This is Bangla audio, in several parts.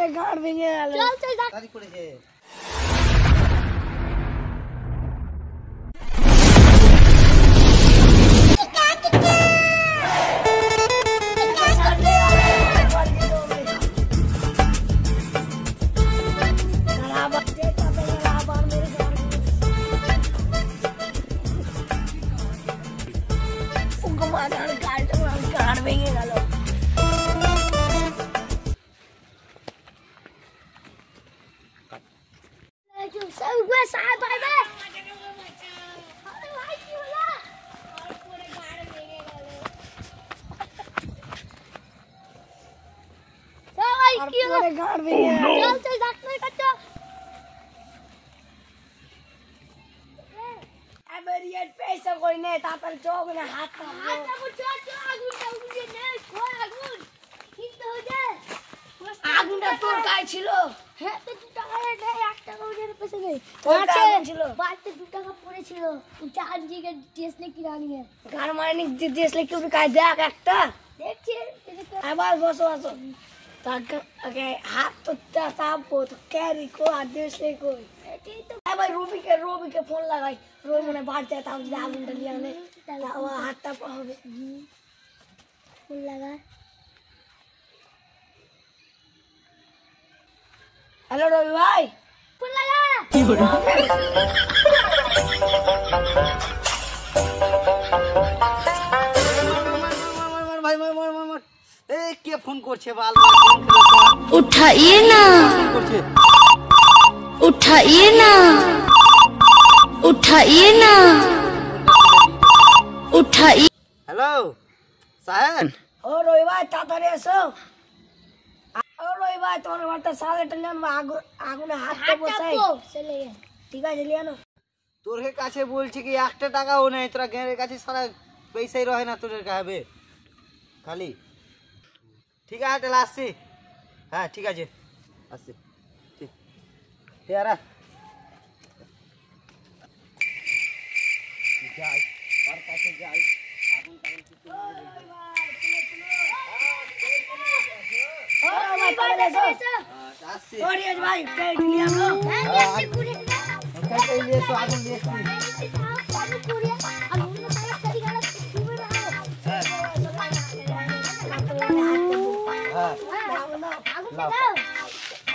করে গাড় ভেঙে গেল। চল চল তাড়াতাড়ি করেছে। গাড় ভেঙে গেল। सब हुआ साहब भाई बे अरे भाई की होला और पूरे गाड़ भेगे गलो चल भाई की होला पूरे गाड़ भेঙে গেল। चल चल डॉक्टर का चल এবারে पैसा कोई नहीं तातर चौक ने हाथ का को चल चल आगुन ने छोड़ आगुन ठीक तो हो जाए আগুনটা তোর গায়ে ছিল। হ্যাঁ তো 2 টাকা নেই 1 টাকা ওদের पैसे নেই তোর গায়ে আগুন ছিল। বাড়িতে 2 টাকা পড়েছিল চাঁদজি के ड्रेस लेके रानी है গাড় মারনি দেশ লে কি কাজ দেখ একটা দেখছি আবার বসো বসো তাকে হাত তো তাপো তো ক্যারি কো আর দেশ লে কই এটাই তো ভাই রবিকে ফোন লাগাই রবি মনে বাড়তে তাও যদি আগুনটা নিয়ে আনে তাহলে ও হাতটা হবে। फूल लगा হ্যালো রবি ভাই फूल लगा ভাই এ কে ফোন করছে বাল उठाइए ना করছে उठाइए ना उठाइए ना उठाइए হ্যালো সাহেব ও রবি ভাই তাড়াতাড়ি এসো। ও রবি ভাই তোমার বাড়িতে সাড়ে টেনে আগুনে হাতটা বসাই चले गए ঠিক আছে লিয়ে নাও। তোর কাছে বলছি কি একটা টাকাও নেই তোরা গেঁড়ের কাছে সারা পয়সাই রহে না তোর কাছে খালি ঠিক আছে তাহলে আসছি হ্যাঁ ঠিক আছে আসছি ঠিক হেয়ারা যাই আর কাছে যাই আগুন টাগুন কিছু ও রবি ভাই তাড়াতাড়ি এসো। আসছি ও রিয়াজ ভাই প্লেট নিয়ে আনো। ऐसे पूरे এখানে নিয়ে এসো আগুন নিয়ে এসছি पानी पूरे अब हम लोग सारा करी गाना क्यों में रहो হ্যাঁ आगु लाओ। लगाओ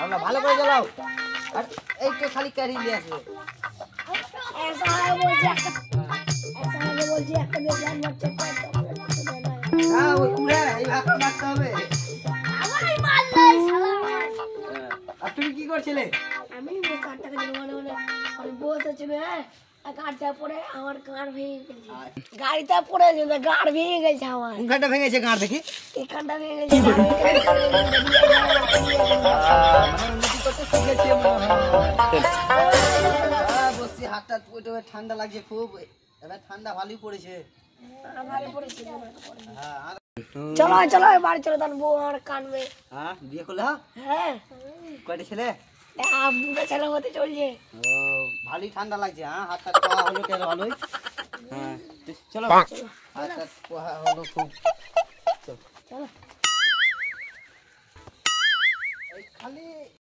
আমরা ভালো করে জ্বালাও আর এইটা খালি ক্যারি নিয়ে আসবে ऐसा है बोलছি একটা বেজান মারছে হ্যাঁ ওই কুড়ে এই ভাগটা মারতে হবে हमारी मार ले साला আর তুমি কি করছিলে আমি কাঠটা কাছে মানে আমি বসে ছিল হ্যাঁ কাঠটা পরে আমার গাড় ভেঙে গেছে গাড়িটা পড়ে গেছে গাড় ভেঙে গেছে আমার কোনখানটা ভেঙেছে গাঁট দেখি এই কাঠটা ভেঙে গেছে গাড় মানে উন্নতি করতে শিখেছে মনে হয় বসছি হাতটা ওইটা ঠান্ডা লাগছে খুব এবার ঠান্ডা ভালোই পড়েছে ভালো পড়েছিল হ্যাঁ আর চলো চলো বাড়ি চলো তার বউ আমার কানবে হ্যাঁ বিয়ে করলে হ্যাঁ কয়টা ছেলে দুটো ছেলে হতে চলছে ও ভালোই ঠান্ডা লাগছে হ্যাঁ হাতটা পোহা হলো কেন ভালোই হ্যাঁ চলো হাতটা পোহা হলো খুব চলো চলো এই খালি